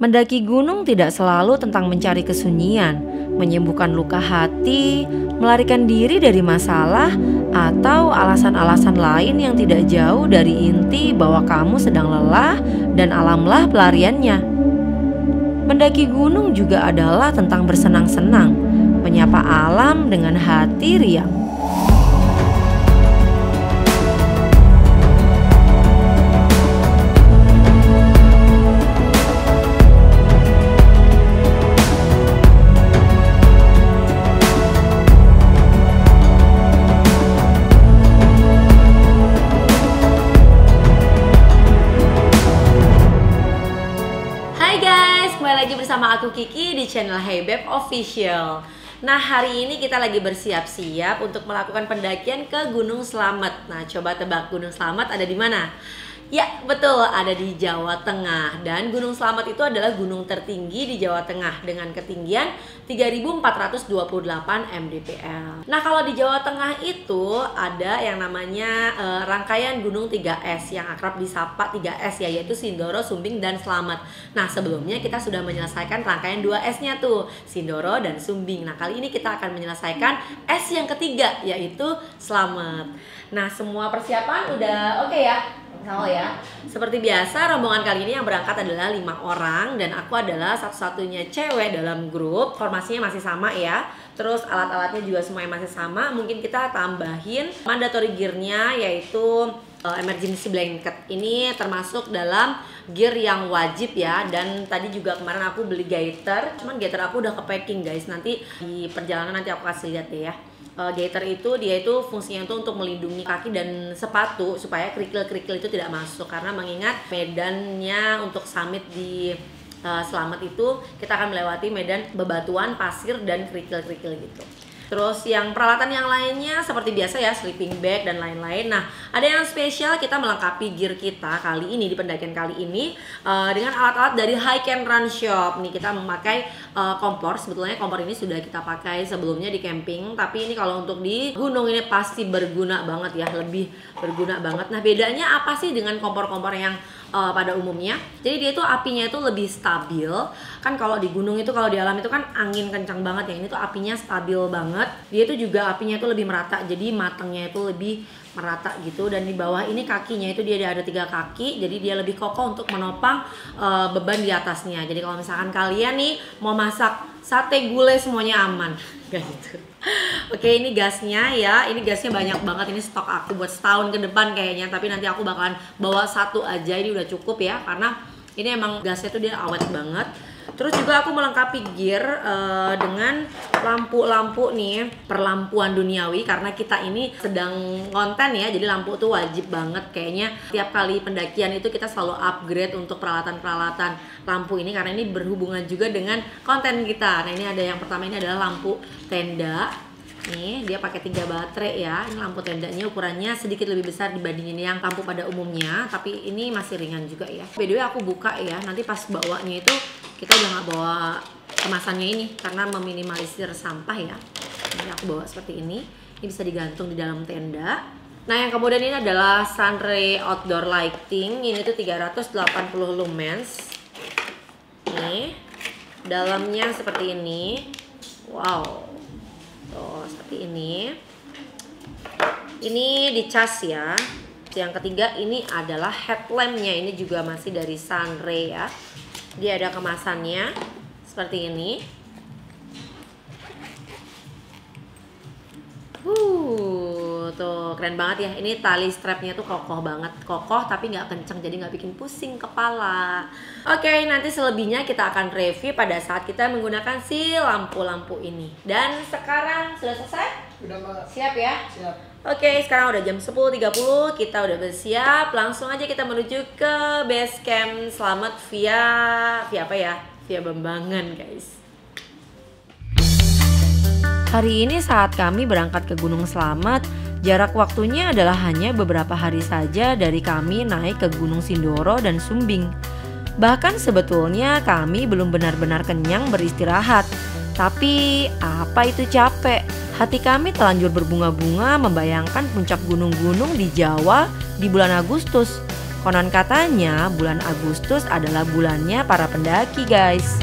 Mendaki gunung tidak selalu tentang mencari kesunyian, menyembuhkan luka hati, melarikan diri dari masalah, atau alasan-alasan lain yang tidak jauh dari inti bahwa kamu sedang lelah dan alamlah pelariannya. Mendaki gunung juga adalah tentang bersenang-senang, menyapa alam dengan hati riang. Kembali lagi bersama aku Kiki di channel Hey Beb Official. Nah, hari ini kita lagi bersiap-siap untuk melakukan pendakian ke Gunung Slamet. Nah, coba tebak Gunung Slamet ada di mana? Ya, betul, ada di Jawa Tengah. Dan Gunung Slamet itu adalah gunung tertinggi di Jawa Tengah dengan ketinggian 3.428 mdpl. Nah, kalau di Jawa Tengah itu ada yang namanya rangkaian gunung 3S yang akrab disapa 3S ya, yaitu Sindoro, Sumbing, dan Slamet. Nah, sebelumnya kita sudah menyelesaikan rangkaian 2S-nya tuh, Sindoro dan Sumbing. Nah, kali ini kita akan menyelesaikan S yang ketiga, yaitu Slamet. Nah, semua persiapan udah oke ya? Kalau ya, seperti biasa rombongan kali ini yang berangkat adalah 5 orang dan aku adalah satu-satunya cewek dalam grup. Formasinya masih sama ya. Terus alat-alatnya juga semuanya masih sama. Mungkin kita tambahin mandatory gear-nya, yaitu emergency blanket. Ini termasuk dalam gear yang wajib ya. Dan tadi juga kemarin aku beli gaiter, cuman gaiter aku udah ke packing guys. Nanti di perjalanan nanti aku kasih lihat deh ya. Gaiter itu dia itu fungsinya itu untuk melindungi kaki dan sepatu supaya kerikil-kerikil itu tidak masuk, karena mengingat medannya untuk summit di Slamet itu kita akan melewati medan bebatuan, pasir, dan kerikil-kerikil gitu. Terus yang peralatan yang lainnya seperti biasa ya, sleeping bag dan lain-lain. Nah, ada yang spesial, kita melengkapi gear kita kali ini di pendakian kali ini dengan alat-alat dari Hike and Run Shop. Nih kita memakai kompor. Sebetulnya kompor ini sudah kita pakai sebelumnya di camping, tapi ini kalau untuk di gunung ini pasti berguna banget ya, lebih berguna banget. Nah, bedanya apa sih dengan kompor-kompor yang pada umumnya? Jadi dia tuh apinya itu lebih stabil. Kan kalau di gunung itu, kalau di alam itu kan angin kencang banget ya. Ini tuh apinya stabil banget. Dia tuh juga apinya itu lebih merata. Jadi matangnya itu lebih merata gitu. Dan di bawah ini kakinya itu dia ada 3 kaki. Jadi dia lebih kokoh untuk menopang beban di atasnya. Jadi kalau misalkan kalian nih mau masak sate gulai semuanya aman. Kayak gitu. Oke, ini gasnya ya. Ini gasnya banyak banget. Ini stok aku buat setahun ke depan kayaknya. Tapi nanti aku bakalan bawa 1 aja. Ini udah cukup ya, karena ini emang gasnya tuh dia awet banget. Terus juga aku melengkapi gear dengan lampu-lampu nih, perlampuan duniawi, karena kita ini sedang konten ya, jadi lampu tuh wajib banget. Kayaknya tiap kali pendakian itu kita selalu upgrade untuk peralatan-peralatan lampu ini, karena ini berhubungan juga dengan konten kita. Nah, ini ada yang pertama, ini adalah lampu tenda. Nih, dia pakai 3 baterai ya. Ini lampu tendanya ukurannya sedikit lebih besar dibandingin yang lampu pada umumnya, tapi ini masih ringan juga ya. By the way, aku buka ya, nanti pas bawanya itu kita udah nggak bawa kemasannya ini karena meminimalisir sampah ya. Jadi aku bawa seperti ini. Ini bisa digantung di dalam tenda. Nah, yang kemudian ini adalah Sunray Outdoor Lighting. Ini tuh 380 lumens. Nih, dalamnya seperti ini. Wow. Tuh, seperti ini. Ini dicas ya. Yang ketiga ini adalah headlampnya. Ini juga masih dari Sunray ya. Dia ada kemasannya seperti ini. Tuh keren banget ya. Ini tali strapnya tuh kokoh banget, kokoh tapi nggak kenceng, jadi nggak bikin pusing kepala. Oke, nanti selebihnya kita akan review pada saat kita menggunakan si lampu-lampu ini. Dan sekarang sudah selesai? Udah, Mbak. Siap ya? Siap. Oke, sekarang udah jam 10.30, kita udah bersiap. Langsung aja kita menuju ke base camp Slamet via apa ya? Via Bambangan, guys. Hari ini saat kami berangkat ke Gunung Slamet, jarak waktunya adalah hanya beberapa hari saja dari kami naik ke Gunung Sindoro dan Sumbing. Bahkan sebetulnya kami belum benar-benar kenyang beristirahat. Tapi apa itu capek? Hati kami telanjur berbunga-bunga membayangkan puncak gunung-gunung di Jawa di bulan Agustus. Konon katanya bulan Agustus adalah bulannya para pendaki guys.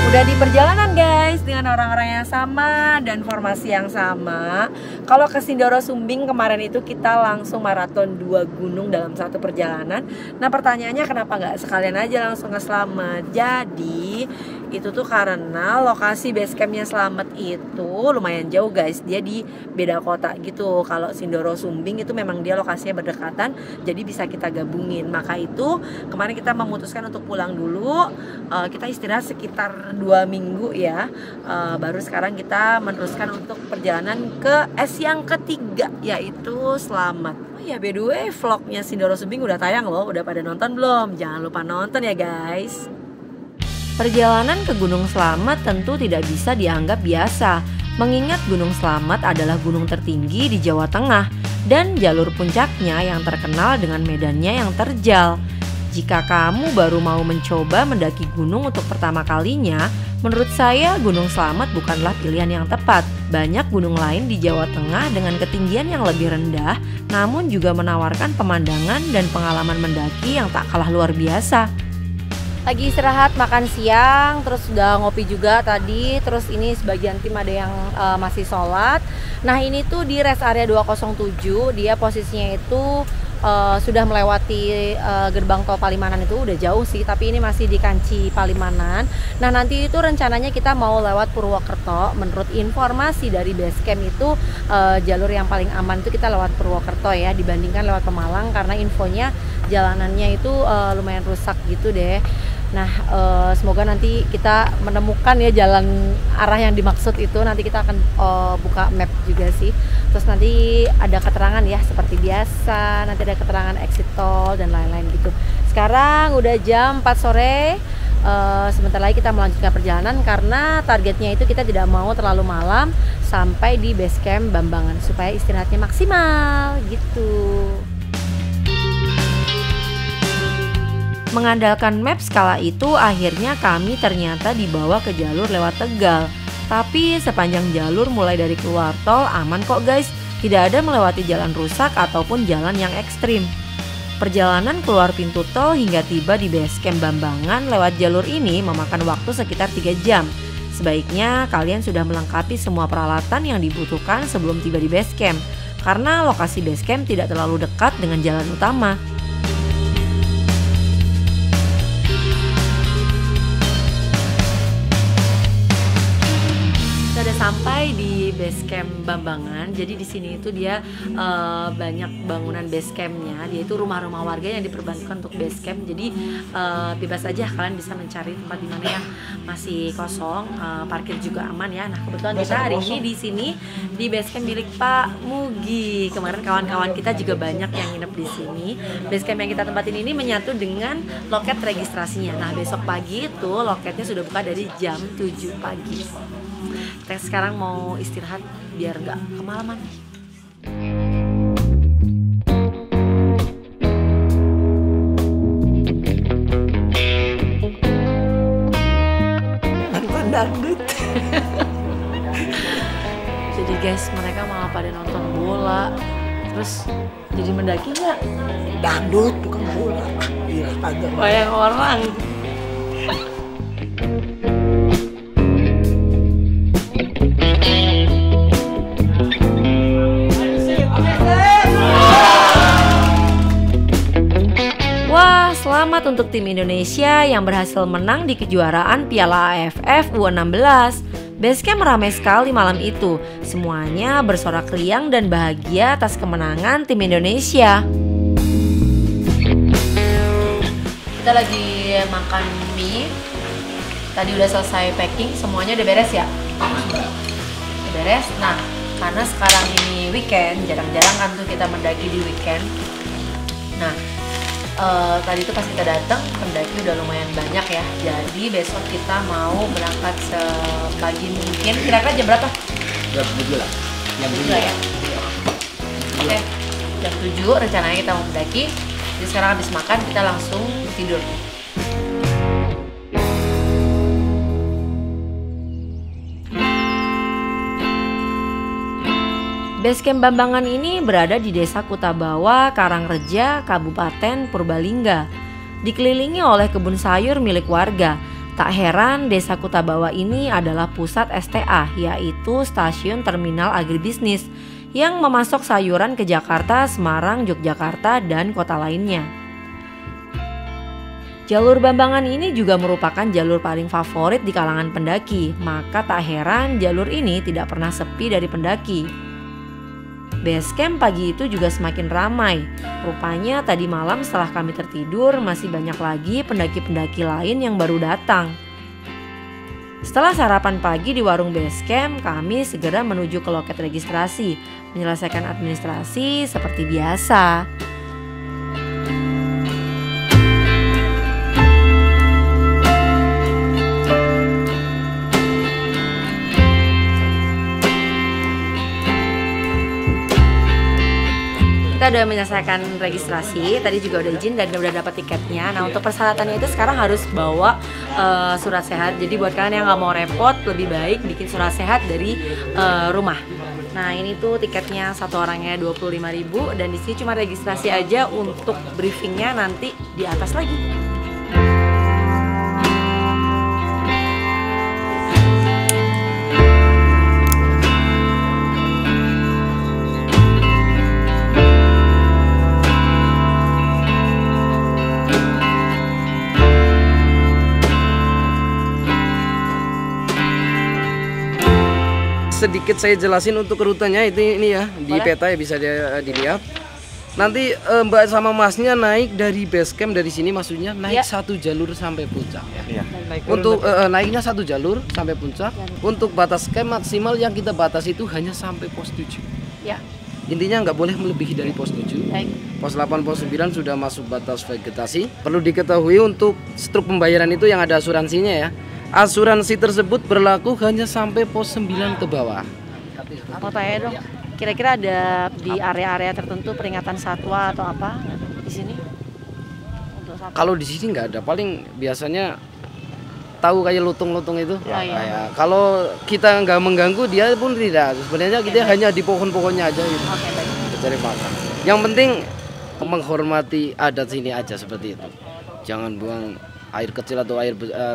Udah di perjalanan guys, dengan orang-orang yang sama dan formasi yang sama. Kalau ke Sindoro Sumbing kemarin itu kita langsung maraton 2 gunung dalam satu perjalanan. Nah pertanyaannya kenapa nggak sekalian aja langsung ke Slamet? Jadi itu tuh karena lokasi base campnya Slamet itu lumayan jauh guys. Dia di beda kota gitu. Kalau Sindoro Sumbing itu memang dia lokasinya berdekatan, jadi bisa kita gabungin. Maka itu kemarin kita memutuskan untuk pulang dulu. Kita istirahat sekitar 2 minggu ya. Baru sekarang kita meneruskan untuk perjalanan ke yang ketiga, yaitu Slamet. Oh ya, by the way, vlognya Sindoro Sumbing udah tayang loh. Udah pada nonton belum? Jangan lupa nonton ya guys. Perjalanan ke Gunung Slamet tentu tidak bisa dianggap biasa, mengingat Gunung Slamet adalah gunung tertinggi di Jawa Tengah dan jalur puncaknya yang terkenal dengan medannya yang terjal. Jika kamu baru mau mencoba mendaki gunung untuk pertama kalinya, menurut saya Gunung Slamet bukanlah pilihan yang tepat. Banyak gunung lain di Jawa Tengah dengan ketinggian yang lebih rendah, namun juga menawarkan pemandangan dan pengalaman mendaki yang tak kalah luar biasa. Lagi istirahat, makan siang, terus udah ngopi juga tadi. Terus ini sebagian tim ada yang masih sholat. Nah ini tuh di rest area 207, dia posisinya itu sudah melewati gerbang tol Palimanan. Itu udah jauh sih, tapi ini masih di Kanci Palimanan. Nah nanti itu rencananya kita mau lewat Purwokerto. Menurut informasi dari base camp itu jalur yang paling aman itu kita lewat Purwokerto ya, dibandingkan lewat Pemalang, karena infonya jalanannya itu lumayan rusak gitu deh. Nah semoga nanti kita menemukan ya jalan arah yang dimaksud itu. Nanti kita akan buka map juga sih. Terus nanti ada keterangan ya seperti biasa. Nanti ada keterangan exit tol dan lain-lain gitu. Sekarang udah jam 4 sore. Sebentar lagi kita melanjutkan perjalanan karena targetnya itu kita tidak mau terlalu malam sampai di base camp Bambangan supaya istirahatnya maksimal gitu. Mengandalkan map skala itu, akhirnya kami ternyata dibawa ke jalur lewat Tegal. Tapi sepanjang jalur mulai dari keluar tol aman kok guys, tidak ada melewati jalan rusak ataupun jalan yang ekstrim. Perjalanan keluar pintu tol hingga tiba di base camp Bambangan lewat jalur ini memakan waktu sekitar 3 jam. Sebaiknya kalian sudah melengkapi semua peralatan yang dibutuhkan sebelum tiba di base camp, karena lokasi base camp tidak terlalu dekat dengan jalan utama. Sudah sampai di base camp Bambangan. Jadi di sini itu dia banyak bangunan base campnya. Dia itu rumah-rumah warga yang diperbantukan untuk base camp. Jadi bebas aja kalian bisa mencari tempat di mana yang masih kosong. Parkir juga aman ya. Nah kebetulan kita hari ini di sini di base camp milik Pak Mugi. Kemarin kawan-kawan kita juga banyak yang nginep di sini. Base camp yang kita tempatin ini menyatu dengan loket registrasinya. Nah besok pagi itu loketnya sudah buka dari jam 7 pagi. Kita sekarang mau istirahat biar nggak kemalaman. Nonton dangdut. Jadi guys, mereka malah pada nonton bola. Terus jadi mendaki nggak? Dangdut bukan bola. Iya, agak Banyak orang. Selamat untuk tim Indonesia yang berhasil menang di kejuaraan Piala AFF U16. Basecamp ramai sekali malam itu. Semuanya bersorak riang dan bahagia atas kemenangan tim Indonesia. Kita lagi makan mie. Tadi udah selesai packing, semuanya udah beres ya? Udah beres. Nah, karena sekarang ini weekend, jarang-jarang kan tuh kita mendaki di weekend. Nah, tadi tuh pas kita datang pendaki udah lumayan banyak ya, jadi besok kita mau berangkat sepagi mungkin. Kira-kira jam berapa? Jam 7 lah. Jam 7 ya. Oke. Jam 7 rencananya kita mau mendaki. Jadi sekarang habis makan kita langsung tidur. Basecamp Bambangan ini berada di Desa Kutabawa, Karangreja, Kabupaten Purbalingga. Dikelilingi oleh kebun sayur milik warga. Tak heran Desa Kutabawa ini adalah pusat STA, yaitu Stasiun Terminal Agribisnis, yang memasok sayuran ke Jakarta, Semarang, Yogyakarta, dan kota lainnya. Jalur Bambangan ini juga merupakan jalur paling favorit di kalangan pendaki, maka tak heran jalur ini tidak pernah sepi dari pendaki. Basecamp pagi itu juga semakin ramai. Rupanya tadi malam setelah kami tertidur masih banyak lagi pendaki-pendaki lain yang baru datang. Setelah sarapan pagi di warung Basecamp, kami segera menuju ke loket registrasi, menyelesaikan administrasi seperti biasa. Kita udah menyelesaikan registrasi, tadi juga udah izin dan udah dapat tiketnya. Nah untuk persyaratannya itu sekarang harus bawa surat sehat. Jadi buat kalian yang nggak mau repot, lebih baik bikin surat sehat dari rumah. Nah ini tuh tiketnya satu orangnya 25.000 dan di sini cuma registrasi aja, untuk briefingnya nanti di atas lagi. Sedikit saya jelasin untuk rutenya ini ya, di Boleh? peta ya bisa dilihat. Nanti Mbak sama Masnya naik dari Basecamp, dari sini maksudnya naik satu jalur sampai puncak ya. Untuk naiknya satu jalur sampai puncak. Untuk batas camp maksimal yang kita batas itu hanya sampai pos 7. Ya. Intinya nggak boleh melebihi dari pos 7. Baik. Pos 8, pos 9 sudah masuk batas vegetasi. Perlu diketahui untuk struk pembayaran itu yang ada asuransinya ya. Asuransi tersebut berlaku hanya sampai pos 9 ke bawah. Mau tanya dong, kira-kira ada di area-area tertentu peringatan satwa atau apa di sini? Untuk satwa? Kalau di sini nggak ada, paling biasanya tahu kayak lutung-lutung itu. Ya, iya. Kayak, kalau kita nggak mengganggu dia pun tidak. Sebenarnya kita hanya di pohon-pohonnya aja gitu. Oke, baik. Cari makan. Yang penting menghormati adat sini aja seperti itu. Jangan buang air kecil atau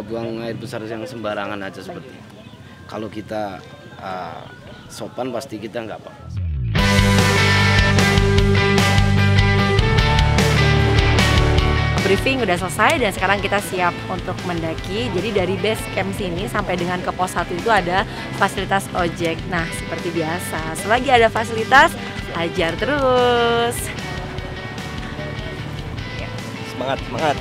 buang air besar yang sembarangan aja seperti itu. Kalau kita sopan pasti kita nggak apa-apa. Briefing udah selesai dan sekarang kita siap untuk mendaki. Jadi dari base camp sini sampai dengan ke pos 1 itu ada fasilitas ojek. Nah seperti biasa, selagi ada fasilitas, ajar terus. Semangat, semangat.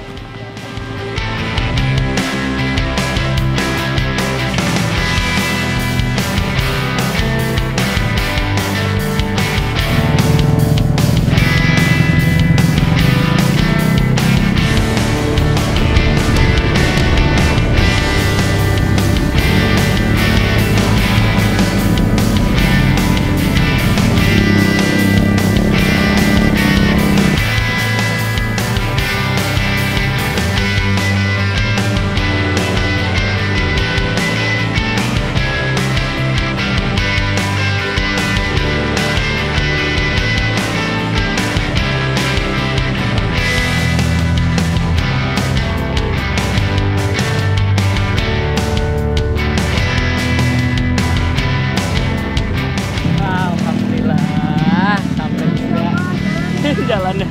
Jalannya.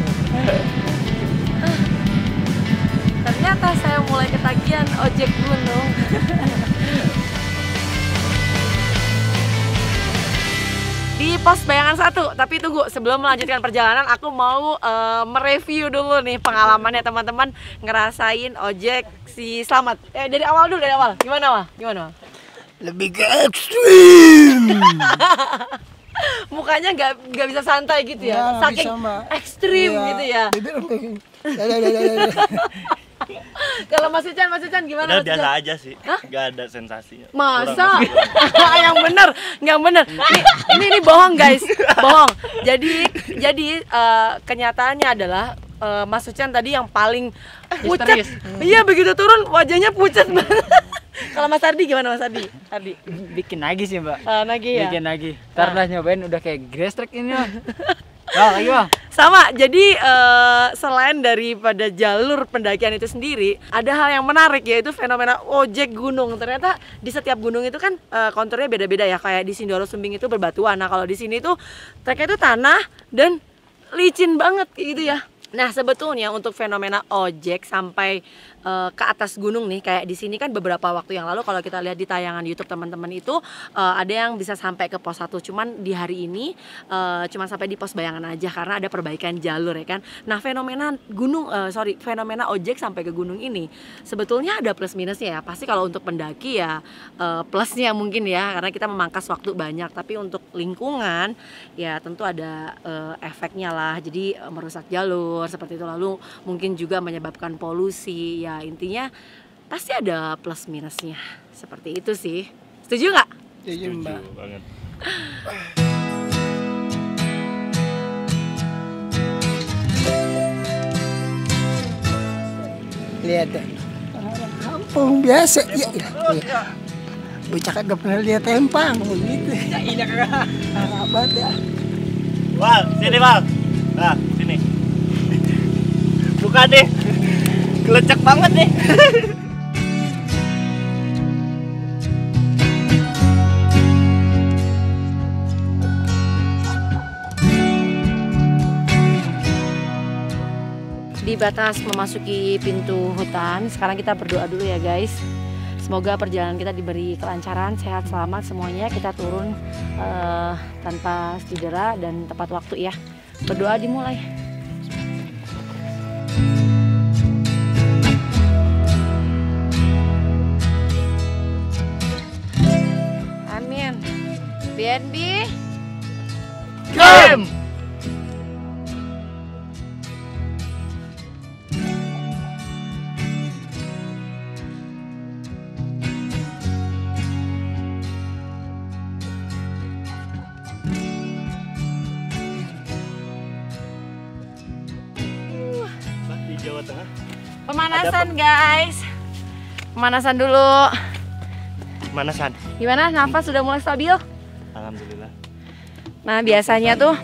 Ternyata saya mulai ketagihan ojek gunung. Di pos bayangan 1, tapi tunggu, sebelum melanjutkan perjalanan aku mau mereview dulu nih pengalamannya teman-teman ngerasain ojek si Slamet. Dari awal dulu, dari awal. Gimana, Wal? Gimana, Wal? Lebih ke ekstrim. Mukanya nggak bisa santai gitu ya, Nggak saking bisa, Mbak. ekstrim Iya, gitu ya. bibir Kalau Mas Ucan gimana? Udah biasa aja sih. Gak ada sensasinya. Masa? Yang bener, nggak bener. Ini bohong guys, bohong. Jadi kenyataannya adalah Mas Ucan tadi yang paling pucat. Iya, begitu turun wajahnya pucat banget. Kalau Mas Ardi gimana Mas Ardi? Bikin lagi sih Mbak. Nagi ya? Bikin lagi. Ntar udah nyobain udah kayak grass track ini Bang. Lagi Bang. Sama, jadi selain daripada jalur pendakian itu sendiri, ada hal yang menarik yaitu fenomena ojek gunung. Ternyata di setiap gunung itu kan konturnya beda-beda ya. Kayak di Sindoro Sumbing itu berbatuan. Nah kalau di sini tuh treknya itu tanah dan licin banget gitu ya. Nah sebetulnya untuk fenomena ojek sampai ke atas gunung nih, kayak di sini kan beberapa waktu yang lalu kalau kita lihat di tayangan YouTube teman-teman itu ada yang bisa sampai ke pos 1, cuman di hari ini cuman sampai di pos Bayangan aja karena ada perbaikan jalur ya kan. Nah fenomena fenomena ojek sampai ke gunung ini sebetulnya ada plus minusnya ya. Pasti kalau untuk pendaki ya plusnya mungkin ya karena kita memangkas waktu banyak, tapi untuk lingkungan ya tentu ada efeknya lah. Jadi merusak jalur seperti itu, lalu mungkin juga menyebabkan polusi ya. Intinya pasti ada plus minusnya seperti itu sih. Setuju nggak? Setuju Mbak. Banget. Lihat kampung biasa ya. Bocah kagak pernah lihat Empang begitu. Ini kagak abad ya. Wal, sini Wal. Nah, sini. Buka deh. Gelecek banget nih. Di batas memasuki pintu hutan, sekarang kita berdoa dulu ya guys. Semoga perjalanan kita diberi kelancaran, sehat, selamat semuanya. Kita turun tanpa cedera dan tepat waktu ya. Berdoa dimulai. Amin. BNB Game. Di Jawa Tengah. Pemanasan guys. Pemanasan dulu. Manasan. Gimana? Nafas sudah mulai stabil? Alhamdulillah. Nah biasanya tuh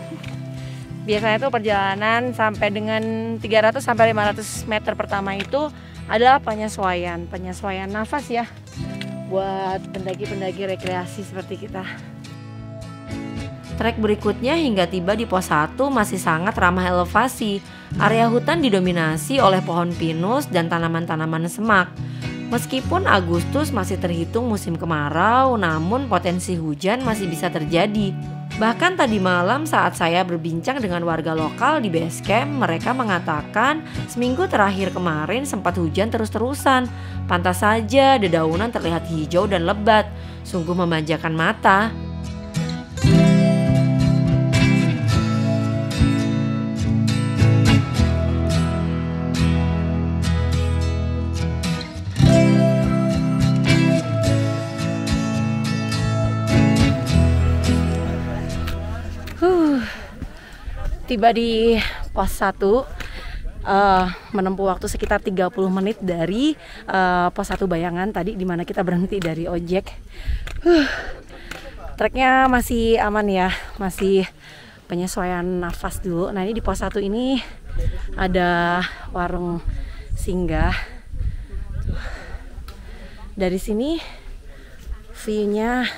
perjalanan sampai dengan 300 sampai 500 meter pertama itu adalah penyesuaian nafas ya buat pendaki-pendaki rekreasi seperti kita. Trek berikutnya hingga tiba di pos 1 masih sangat ramah elevasi. Area hutan didominasi oleh pohon pinus dan tanaman-tanaman semak. Meskipun Agustus masih terhitung musim kemarau, namun potensi hujan masih bisa terjadi. Bahkan tadi malam saat saya berbincang dengan warga lokal di base camp, mereka mengatakan seminggu terakhir kemarin sempat hujan terus-terusan. Pantas saja dedaunan terlihat hijau dan lebat, sungguh memanjakan mata. Tiba di pos 1, menempuh waktu sekitar 30 menit dari pos 1 Bayangan tadi dimana kita berhenti dari ojek. Treknya masih aman ya, masih penyesuaian nafas dulu. Nah ini di pos 1 ini ada warung singgah. Dari sini view-nya,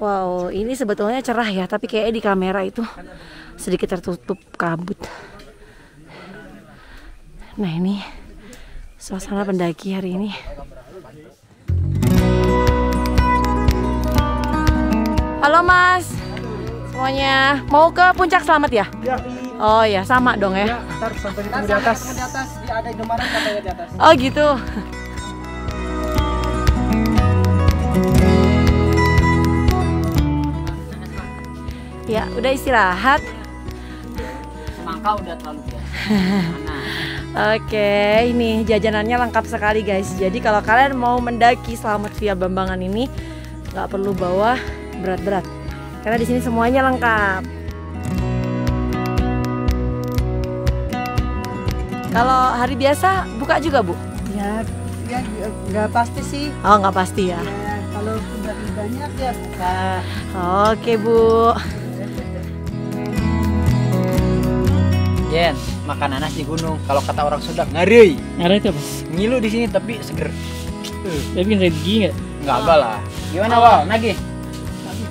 wow ini sebetulnya cerah ya, tapi kayaknya di kamera itu sedikit tertutup kabut. Nah ini suasana pendaki hari ini. Halo Mas, semuanya mau ke puncak selamat ya? Ya. Oh ya sama dong ya. Ntar sampai di atas. Di atas ada Indomaret katanya di atas. Oh gitu. Ya udah istirahat. Semangka udah terlalu biasa. Oke, ini jajanannya lengkap sekali guys. Jadi kalau kalian mau mendaki Slamet via Bambangan ini nggak perlu bawa berat-berat, karena di sini semuanya lengkap. Kalau hari biasa buka juga Bu? Ya nggak pasti sih. Oh nggak pasti ya. Ya, kalau udah banyak ya buka. Oke Bu. Jen, makan nanas di gunung. Kalau kata orang Sunda ngari. Ngari itu apa? Ngilu di sini tapi seger. Tapi rezeki nggak? Enggak apa lah. Gimana Wal? Nagih?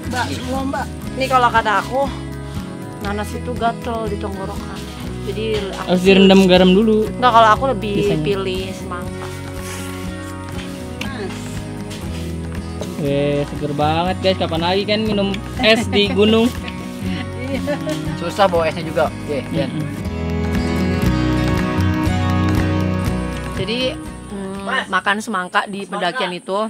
Mbak, Mbak. Ini kalau kata aku nanas itu gatel di tenggorokan. Jadi aku Harus direndam garam dulu. Enggak, kalau aku lebih Biasanya. pilih semangka. Seger banget guys. Kapan lagi kan minum es di gunung? Susah bawa esnya juga. Oke, Jen. Jadi makan semangka di pendakian itu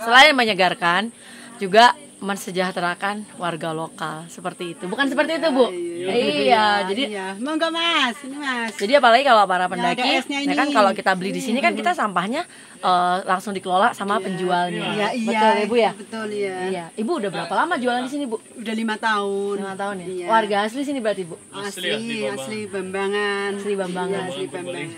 selain menyegarkan juga mensejahterakan warga lokal, seperti itu. Bukan seperti itu Bu? Iya, jadi monggo Mas, ini Mas. jadi apalagi kalau para pendaki, ada esnya ya kan ini. kalau kita beli di sini kan kita sampahnya langsung dikelola sama penjualnya. Iya, Betul ya Bu ya? Betul ya. Iya. Ibu udah berapa lama jualan di sini Bu? Udah 5 tahun. 5 tahun ya. Iya. Warga asli sini berarti Bu? Asli Bambangan. Asli Bambangan. Iya, asli Bambangan.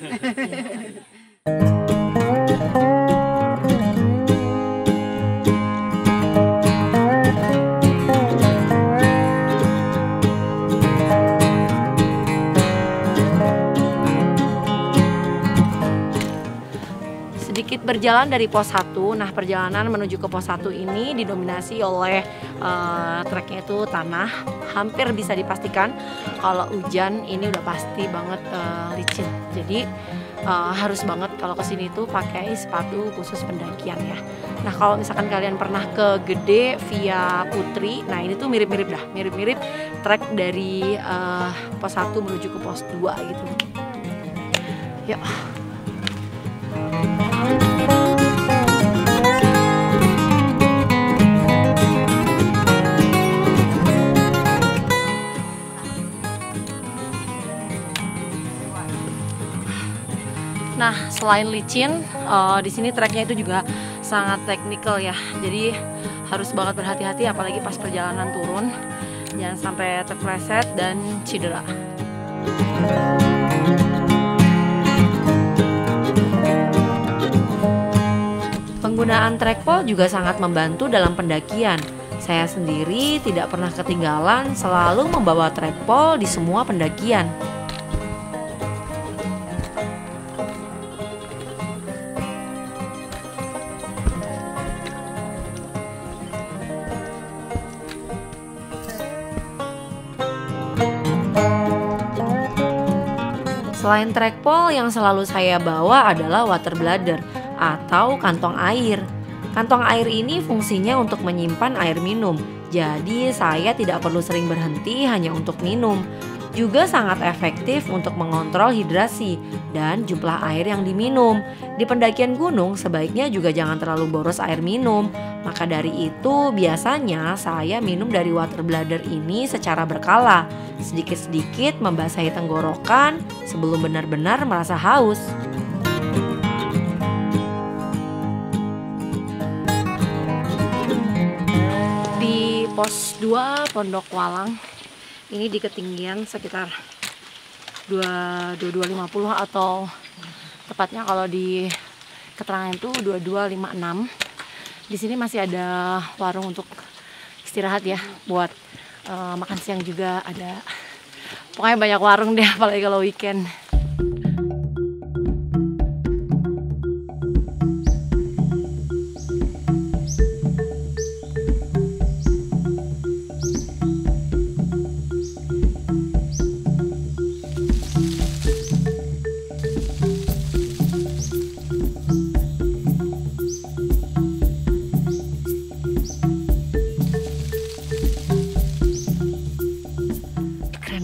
Sedikit berjalan dari pos 1. Nah, perjalanan menuju ke pos 1 ini didominasi oleh treknya itu tanah. Hampir bisa dipastikan kalau hujan ini udah pasti banget licin. Jadi harus banget kalau kesini tuh pakai sepatu khusus pendakian ya. Nah, kalau misalkan kalian pernah ke Gede via Putri, nah ini tuh mirip-mirip dah, mirip-mirip trek dari pos 1 menuju ke pos 2 gitu. Yuk. Nah, selain licin, di sini treknya itu juga sangat teknikal ya. Jadi harus banget berhati-hati, apalagi pas perjalanan turun. Jangan sampai terpleset dan cedera. Penggunaan trekpol juga sangat membantu dalam pendakian. Saya sendiri tidak pernah ketinggalan, selalu membawa trekpol di semua pendakian. Selain trekpol, yang selalu saya bawa adalah water bladder atau kantong air. Kantong air ini fungsinya untuk menyimpan air minum. Jadi saya tidak perlu sering berhenti hanya untuk minum. Juga sangat efektif untuk mengontrol hidrasi dan jumlah air yang diminum. Di pendakian gunung sebaiknya juga jangan terlalu boros air minum. Maka dari itu biasanya saya minum dari water bladder ini secara berkala. Sedikit-sedikit membasahi tenggorokan sebelum benar-benar merasa haus. Di pos 2 Pondok Walang, ini di ketinggian sekitar 2250 atau tepatnya kalau di keterangan itu 2256. Di sini masih ada warung untuk istirahat ya, buat makan siang juga ada. Pokoknya banyak warung deh, apalagi kalau weekend.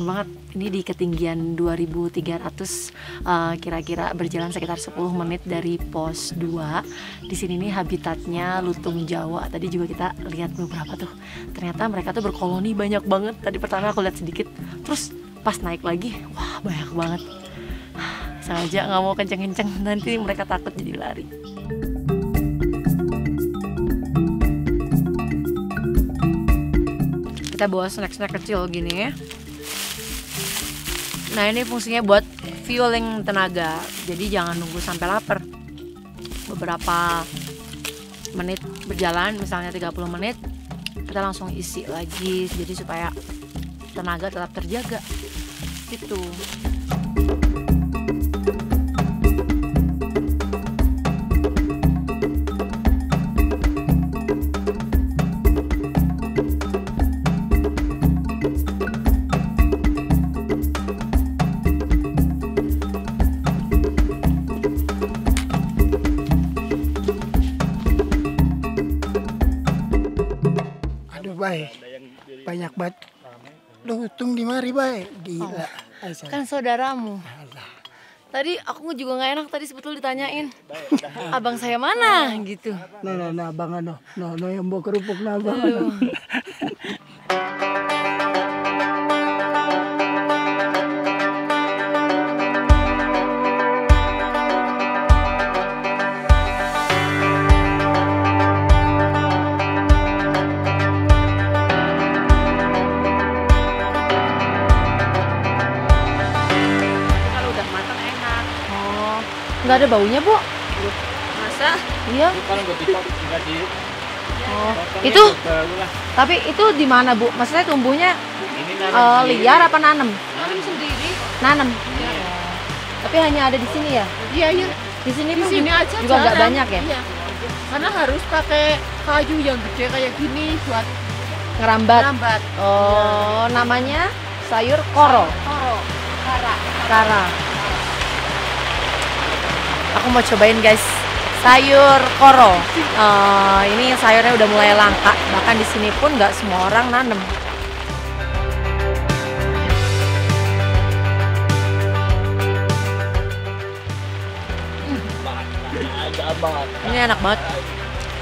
Banget. Ini di ketinggian 2300, kira-kira berjalan sekitar 10 menit dari pos 2. Di sini nih habitatnya lutung Jawa. Tadi juga kita lihat beberapa tuh. Ternyata mereka tuh berkoloni banyak banget. Tadi pertama aku lihat sedikit, terus pas naik lagi, wah banyak banget. saja, nggak mau kenceng-kenceng, nanti mereka takut jadi lari. Kita bawa snack-snack kecil gini ya. Nah ini fungsinya buat fueling tenaga, jadi jangan nunggu sampai lapar. Beberapa menit berjalan, misalnya 30 menit, kita langsung isi lagi, jadi supaya tenaga tetap terjaga gitu. Bay, banyak banget. Lu untung di mari, Bay. Gila. Kan saudaramu. Tadi aku juga nggak enak tadi sebetulnya ditanyain. Abang saya mana gitu. Nah, abang no yang bawa kerupuk nah abang. Nggak ada baunya, Bu? Masa? Iya. Oh, itu. Tapi itu di mana, Bu? Maksudnya tumbuhnya liar apa nanam? Nanam sendiri. Nanam. Iya. Tapi hanya ada di sini ya? Iya. Di sini Di sini aja juga nggak banyak ya? Iya. Karena harus pakai kayu yang gede kayak gini buat ngerambat. Oh, namanya sayur koro. Kara. Aku mau cobain guys, sayur koro. Ini sayurnya udah mulai langka, bahkan di sini pun nggak semua orang nanam. Ini enak banget.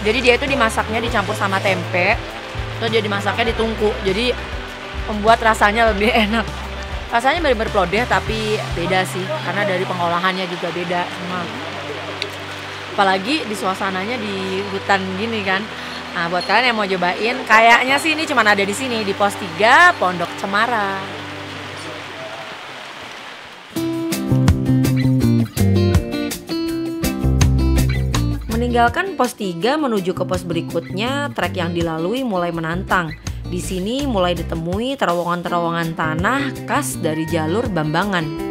Jadi dia itu dimasaknya dicampur sama tempe, terus dia dimasaknya di tungku. Jadi membuat rasanya lebih enak. Rasanya bener-bener plodeh tapi beda sih, karena dari pengolahannya juga beda semua. Apalagi di suasananya di hutan gini kan. Nah, buat kalian yang mau cobain, kayaknya sih ini cuma ada di sini di Pos 3 Pondok Cemara. Meninggalkan Pos 3 menuju ke pos berikutnya, trek yang dilalui mulai menantang. Di sini mulai ditemui terowongan-terowongan tanah khas dari jalur Bambangan.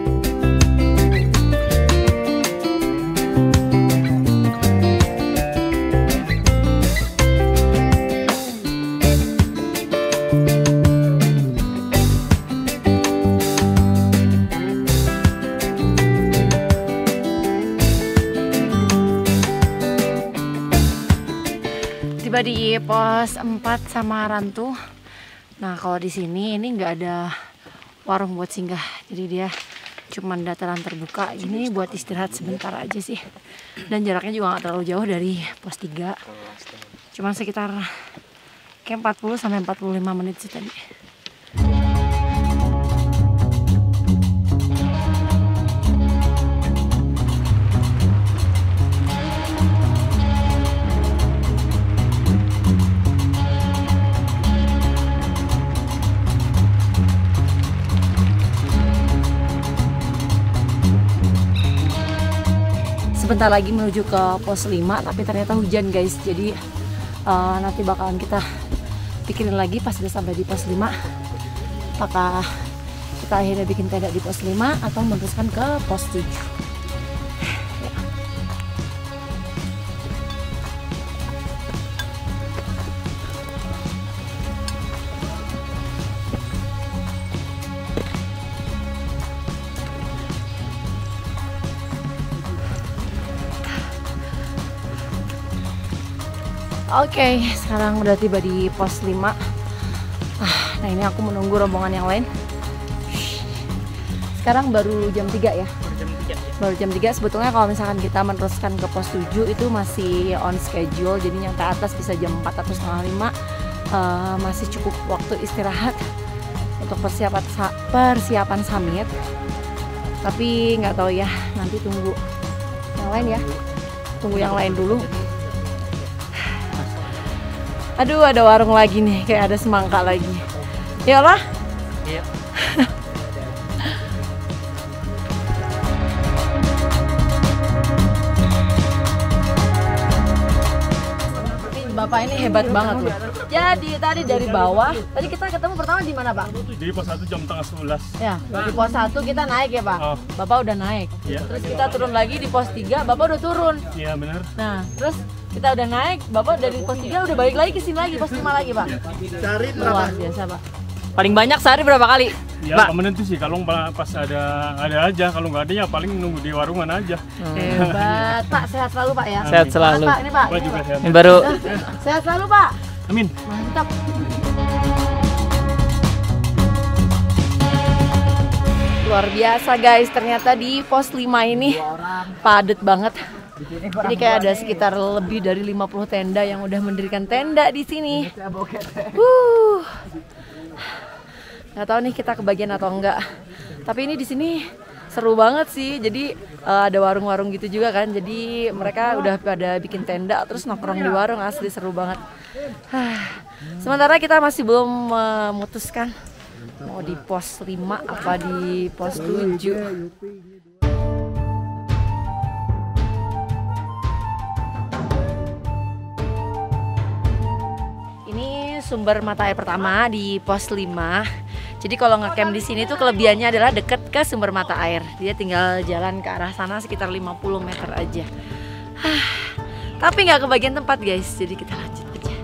Tiba di pos 4 Samaran tuh. Nah, kalau di sini ini nggak ada warung buat singgah. Jadi dia cuman dataran terbuka ini buat istirahat sebentar aja sih. Dan jaraknya juga nggak terlalu jauh dari pos 3. Cuman sekitar kayak 40 sampai 45 menit sih tadi. Sebentar lagi menuju ke pos 5, tapi ternyata hujan guys. Jadi nanti bakalan kita pikirin lagi pas udah sampai di pos 5, apakah kita akhirnya bikin tenda di pos 5 atau meneruskan ke pos 7. Oke, sekarang udah tiba di pos 5. Nah ini aku menunggu rombongan yang lain. Sekarang baru jam 3 ya? Baru jam 3. Sebetulnya kalau misalkan kita meneruskan ke pos 7 itu masih on schedule. Jadi nyampe atas bisa jam 4 atau setengah 5. Masih cukup waktu istirahat untuk persiapan summit. Tapi nggak tahu ya, nanti tunggu yang lain ya. Tunggu yang lain dulu. Aduh, ada warung lagi nih, kayak ada semangka lagi. Yalah. Iya. Bapak ini hebat banget loh. Jadi tadi dari bawah, tadi kita ketemu pertama di mana, Pak? Di pos 1 jam tengah 11. Ya, di pos 1 kita naik ya, Pak. Oh. Bapak udah naik. Iya. Terus kita turun lagi di pos 3, Bapak udah turun. Iya benar. Nah, terus kita udah naik, Bapak dari pos 3 udah balik lagi ke sini lagi, pos 5 lagi, Pak. Cari Luar biasa, Pak. Paling banyak sehari berapa kali? Ya Mbak. menentu sih kalau pas ada aja, kalau nggak ada ya paling nunggu di warungan aja. Hebat, Pak. Sehat selalu, Pak ya. Sehat selalu. Pak, ini Pak. Bapak juga sehat. Ini baru Sehat selalu, Pak. Amin. Mantap. Luar biasa guys, ternyata di pos 5 ini padat banget. Ini kayak ada sekitar lebih dari 50 tenda yang udah mendirikan tenda di sini. Nggak tahu nih kita kebagian atau enggak. Tapi ini di sini seru banget sih. Jadi ada warung-warung gitu juga kan. Jadi mereka udah pada bikin tenda terus nongkrong di warung, asli seru banget. Sementara kita masih belum memutuskan mau di pos 5 apa di pos 7. Ini sumber mata air pertama di pos 5. Jadi kalau ngecamp di sini tuh kelebihannya adalah deket ke sumber mata air. Dia tinggal jalan ke arah sana sekitar 50 meter aja. Tapi nggak kebagian tempat guys, jadi kita lanjut aja.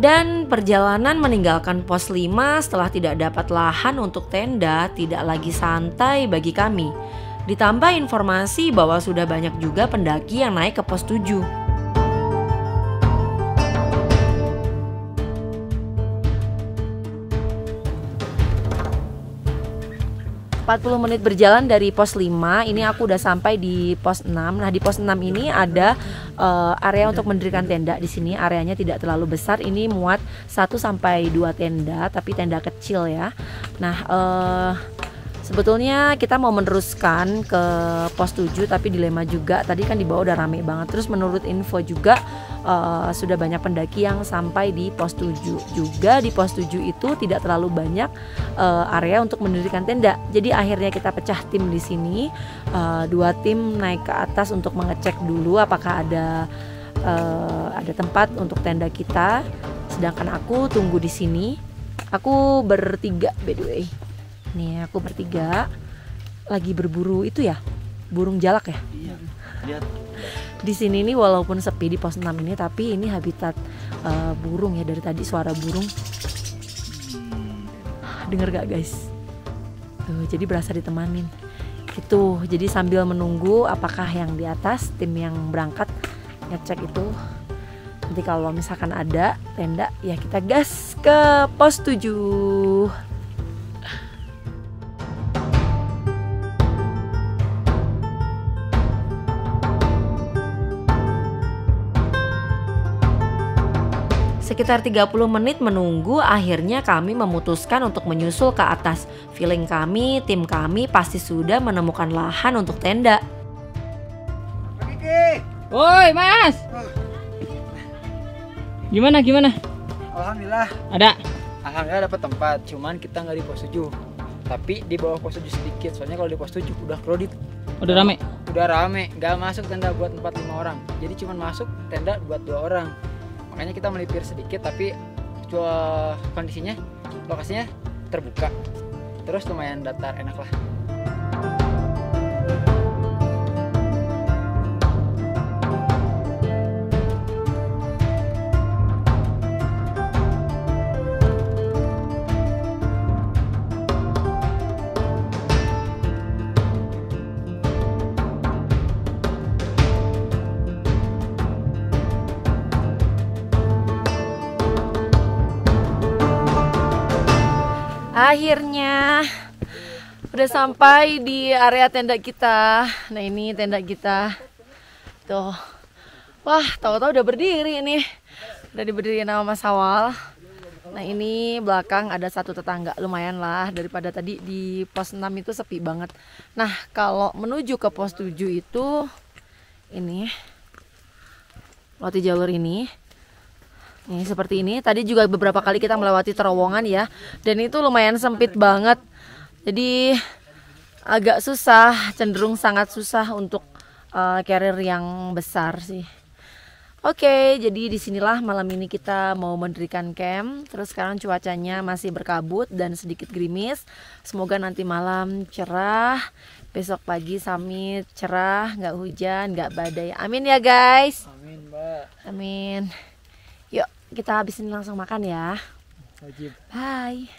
Dan perjalanan meninggalkan pos 5 setelah tidak dapat lahan untuk tenda tidak lagi santai bagi kami. Ditambah informasi bahwa sudah banyak juga pendaki yang naik ke pos 7. 40 menit berjalan dari pos 5, ini aku udah sampai di pos 6. Nah, di pos 6 ini ada area untuk mendirikan tenda di sini. Areanya tidak terlalu besar. Ini muat 1 sampai 2 tenda, tapi tenda kecil ya. Nah, sebetulnya kita mau meneruskan ke pos 7 tapi dilema juga. Tadi kan di bawah udah rame banget. Terus menurut info juga sudah banyak pendaki yang sampai di pos 7. Juga di pos 7 itu tidak terlalu banyak area untuk mendirikan tenda. Jadi akhirnya kita pecah tim di sini. 2 tim naik ke atas untuk mengecek dulu apakah ada tempat untuk tenda kita. Sedangkan aku tunggu di sini. Aku bertiga by the way. Nih aku bertiga lagi berburu itu ya, burung jalak ya. Iya. Lihat. Di sini nih walaupun sepi di pos 6 ini, tapi ini habitat burung ya, dari tadi suara burung. Dengar gak guys? Tuh, jadi berasa ditemanin. Gitu. Jadi sambil menunggu apakah yang di atas tim yang berangkat ngecek itu. Nanti kalau misalkan ada tenda ya kita gas ke pos 7. Sekitar 30 menit menunggu, akhirnya kami memutuskan untuk menyusul ke atas. Feeling kami, tim kami pasti sudah menemukan lahan untuk tenda. Woi Mas, gimana? Alhamdulillah. Ada? Alhamdulillah dapat tempat, cuman kita nggak di pos 7. Tapi di bawah pos 7 sedikit, soalnya kalau di pos 7 udah crowded. Udah rame? Udah rame, nggak masuk tenda buat 4-5 orang. Jadi cuman masuk tenda buat 2 orang. Makanya kita melipir sedikit, tapi kondisinya, lokasinya terbuka. Terus lumayan datar, enak lah. Akhirnya udah sampai di area tenda kita. Nah ini tenda kita. Tuh. Wah, tahu-tahu udah berdiri nih. Udah diberdiriin sama Mas Awal. Nah ini belakang ada satu tetangga, lumayan lah daripada tadi di pos 6 itu sepi banget. Nah kalau menuju ke pos 7 itu ini melewati jalur ini seperti ini. Tadi juga beberapa kali kita melewati terowongan ya, dan itu lumayan sempit banget. Jadi agak susah, cenderung sangat susah untuk carrier yang besar sih. Oke, jadi disinilah malam ini kita mau mendirikan camp. Terus sekarang cuacanya masih berkabut dan sedikit gerimis. Semoga nanti malam cerah, besok pagi summit cerah, nggak hujan, nggak badai. Amin ya guys. Amin, Mbak. Amin. Yuk kita habisin langsung makan ya. Wajib. Bye.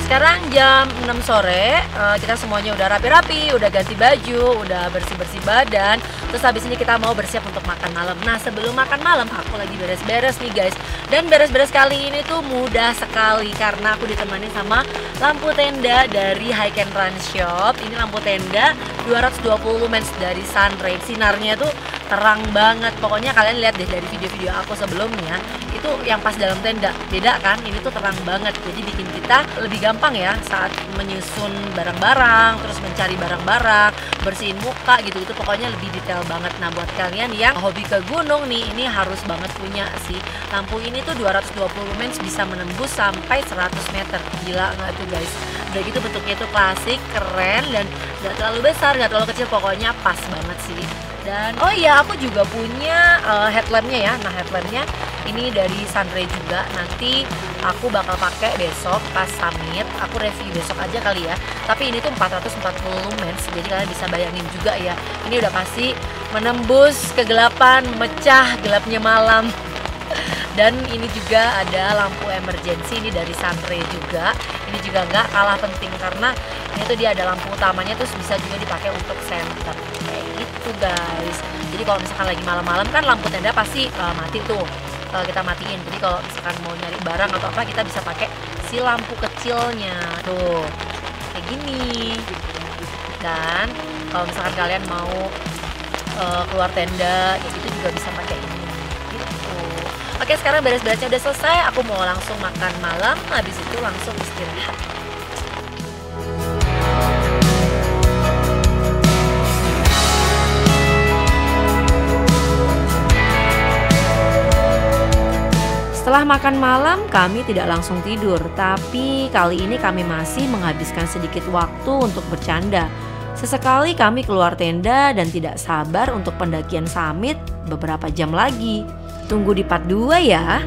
Sekarang jam 6 sore, kita semuanya udah rapi-rapi, udah ganti baju, udah bersih-bersih badan. Terus habis ini kita mau bersiap untuk makan malam. Nah sebelum makan malam aku lagi beres-beres nih guys. Dan beres-beres kali ini tuh mudah sekali karena aku ditemani sama lampu tenda dari Hike and Run Shop. Ini lampu tenda 220 lumens dari Sunray. Sinarnya tuh terang banget. Pokoknya kalian lihat deh dari video-video aku sebelumnya, itu yang pas dalam tenda. Beda kan? Ini tuh terang banget. Jadi bikin kita lebih gampang ya saat menyusun barang-barang, terus mencari barang-barang, bersihin muka gitu-gitu. Pokoknya lebih detail banget. Nah buat kalian yang hobi ke gunung nih, ini harus banget punya sih. Lampu ini tuh 220 lumens bisa menembus sampai 100 meter. Gila nggak tuh guys? Udah gitu bentuknya tuh klasik, keren, dan nggak terlalu besar, nggak terlalu kecil. Pokoknya pas banget sih. Dan oh iya, aku juga punya headlampnya ya. Nah headlampnya ini dari Sunray juga. Nanti aku bakal pakai besok pas summit. Aku review besok aja kali ya. Tapi ini tuh 440 lumens, jadi kalian bisa bayangin juga ya. Ini udah pasti menembus kegelapan, memecah gelapnya malam. Dan ini juga ada lampu emergency, ini dari Sunray juga. Ini juga nggak kalah penting karena ini tuh dia ada lampu utamanya, terus bisa juga dipakai untuk center kayak gitu guys. Jadi kalau misalkan lagi malam-malam kan lampu tenda pasti mati tuh, kita matiin. Jadi kalau misalkan mau nyari barang atau apa, kita bisa pakai si lampu kecilnya tuh kayak gini. Dan kalau misalkan kalian mau keluar tenda kayak gitu juga bisa pakai ini gitu. Oke, sekarang beres-beresnya udah selesai, aku mau langsung makan malam, habis itu langsung istirahat. Setelah makan malam, kami tidak langsung tidur, tapi kali ini kami masih menghabiskan sedikit waktu untuk bercanda. Sesekali kami keluar tenda dan tidak sabar untuk pendakian summit beberapa jam lagi. Tunggu di part 2 ya.